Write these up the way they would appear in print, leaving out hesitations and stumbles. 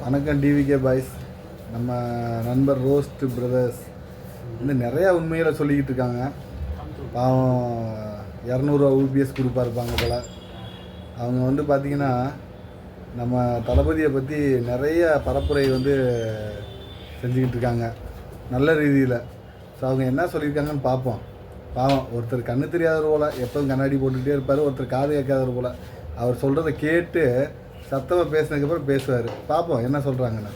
வணக்கம் TVK boys. நம்ம நண்பர் ரோஸ்ட் பிரதர்ஸ் வந்து நிறையா உண்மைகளை சொல்லிக்கிட்டு இருக்காங்க. பாவம் 200 UPS குரூப்பாக இருப்பாங்க போல். அவங்க வந்து பார்த்திங்கன்னா நம்ம தளபதியை பற்றி நிறைய பரப்புரை வந்து செஞ்சுக்கிட்டு இருக்காங்க நல்ல ரீதியில். ஸோ அவங்க என்ன சொல்லியிருக்காங்கன்னு பார்ப்போம். பாவம் ஒருத்தர் கண்ணு தெரியாதவர் போல் எப்போதும் கண்ணாடி போட்டுக்கிட்டே இருப்பார், ஒருத்தர் காது கேட்காதவர் போல். அவர் சொல்கிறத கேட்டு சத்தமாக பேசினதுக்கப்புறம் பேசுவார். பார்ப்போம் என்ன சொல்கிறாங்கன்னு.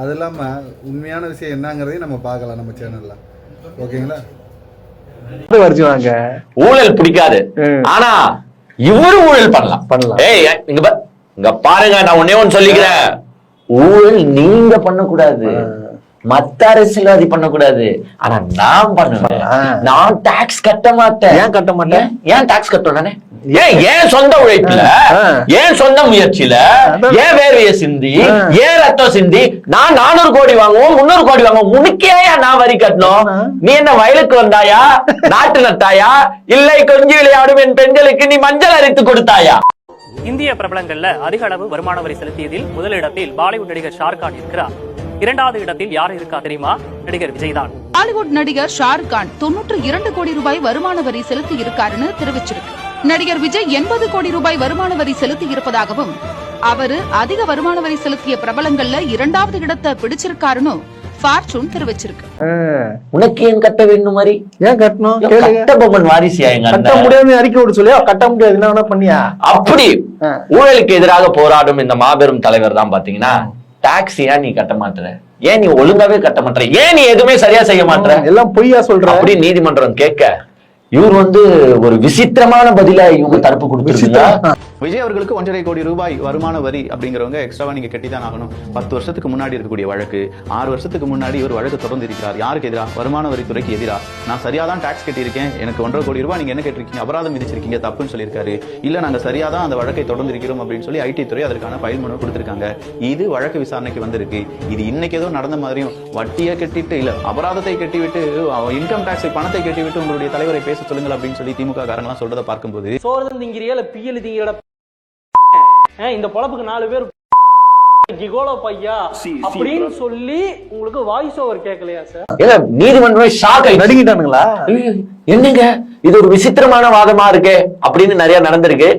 அது இல்லாமல் உண்மையான விஷயம் என்னங்கிறதையும் நம்ம பார்க்கலாம் நம்ம சேனலில். ஓகேங்களா? ஊழல் பிடிக்காது, ஆனா இவரு ஊழல் பண்ணலாம். ஏய் இங்க பாருங்க, நான் ஒன்னே ஒன்னு சொல்லிக்கிறேன். ஊழல் நீங்க பண்ணக்கூடாது, மத்த அரசியல்வாதி பண்ணக்கூடாது, ஆனா நான் பண்ணுவேன். நான் டாக்ஸ் கட்ட மாட்டேன். ஏன் கட்ட மாட்டேன்? ஏன் டாக்ஸ் கட்டணும் நானே? ஏன் சொந்த உழைப்புல, ஏன் சொந்த முயற்சியில, ஏன் வேர்வைய சிந்தி, ஏன் ரத்தம் சிந்தி நான் 400 கோடி வாங்குவோம், 300 கோடி வாங்குவோம். உனக்கேயா நான் வரி கட்டணும்? நீ என்ன வயலுக்கு வந்தாயா, நாட்டு நட்டாயா, இல்லை கொஞ்சி விளையாடும் என் பெண்களுக்கு நீ மஞ்சள் அரைத்து கொடுத்தாயா? இந்திய பிரபலங்கள்ல அதிக அளவு வருமான வரி செலுத்தியதில் முதலிடத்தில் பாலிவுட் நடிகர் ஷாருக்கான் இருக்கிறார். 2வது இடத்தில் யார் இருக்கா தெரியுமா? நடிகர் விஜய் தான். பாலிவுட் நடிகர் ஷாருக்கான் 92 கோடி ரூபாய் வருமான வரி செலுத்தி இருக்காருன்னு தெரிவிச்சிருக்கு. நடிகர் விஜய் 80 கோடி ரூபாய் வருமான வரி செலுத்தி இருப்பதாகவும், அவரு அதிக வருமான வரி செலுத்திய பிரபலங்கள்ல 2வது இடத்தை பிடிச்சிருக்காருன்னு ஃபார்ச்சூன் தெரிவிச்சிருக்கு. உனக்கு ஏன் கட்ட வேண்டும் மாதிரி? ஏன் கட்டணும்? கட்டபொம்மன் வாரிசியா? எங்க கட்ட முடியாது அறிக்கை விட சொல்லியா? கட்ட முடியாது என்ன வேணா பண்ணியா? அப்படி ஊழலுக்கு எதிராக போராடும் இந்த மாபெரும் தலைவர் தான் பாத்தீங்கன்னா, டாக்ஸ் ஏன் நீ கட்ட மாட்டற, ஏன் நீ ஒழுங்காவே கட்ட மாட்டற, ஏன் நீ எதுவுமே சரியா செய்ய மாட்டற, எல்லாம் பொய்யா சொல்ற அப்படி நீதிமன்றம் கேட்க இவர் வந்து ஒரு விசித்திரமான பதில இவங்க தரப்பு கொடுத்துருக்காங்க. விஜய் அவர்களுக்கு 1.5 கோடி ரூபாய் வருமான வரி அப்படிங்கிறவங்க எக்ஸ்ட்ராவா நீங்க கட்டிதான் ஆகணும். 10 வருஷத்துக்கு முன்னாடி இருக்கக்கூடிய வழக்கு, 6 வருஷத்துக்கு முன்னாடி ஒரு வழக்கு தொடர்ந்து இருக்கிறார். யாருக்கு எதிராக? வருமான வரித்துறைக்கு எதிராக. நான் சரியாதான் டாக்ஸ் கட்டியிருக்கேன், எனக்கு 1.5 கோடி ரூபாய் நீங்க என்ன கேட்டிருக்கீங்க, அபராதம் விதிச்சிருக்கீங்க, தப்புன்னு சொல்லியிருக்காரு. இல்ல நாங்க சரியாதான் அந்த வழக்கை தொடர்ந்து இருக்கிறோம் அப்படின்னு சொல்லி ஐடி துறை அதற்கான ஃபைல் மனு கொடுத்திருக்காங்க. இது வழக்கு விசாரணைக்கு வந்திருக்கு. இது இன்னைக்கு ஏதோ நடந்த மாதிரியும் வட்டியை கட்டிட்டு இல்ல அபராதத்தை கட்டிவிட்டு இன்கம் டாக்ஸ் பணத்தை கட்டிவிட்டு உங்களுடைய தலைவரை பேச சொல்லுங்கள் அப்படின்னு சொல்லி திமுக காரங்களாம் சொல்றதை பார்க்கும்போது, சோறு திங்கிறியா இல்ல பியல் திங்கிற இந்த பொழப்புக்கு 4 பேர் ஜிகோலோ பையா அப்படின்னு சொல்லி உங்களுக்கு வாய்ஸ் ஓவர் கேட்கலையா சார்? நீதிமன்றமே ஷாக் ஆகி நடுங்கிட்டானுங்களா? என்னங்க இது ஒரு விசித்திரமான வாதமா இருக்கு அப்படின்னு நிறைய நடந்திருக்கு.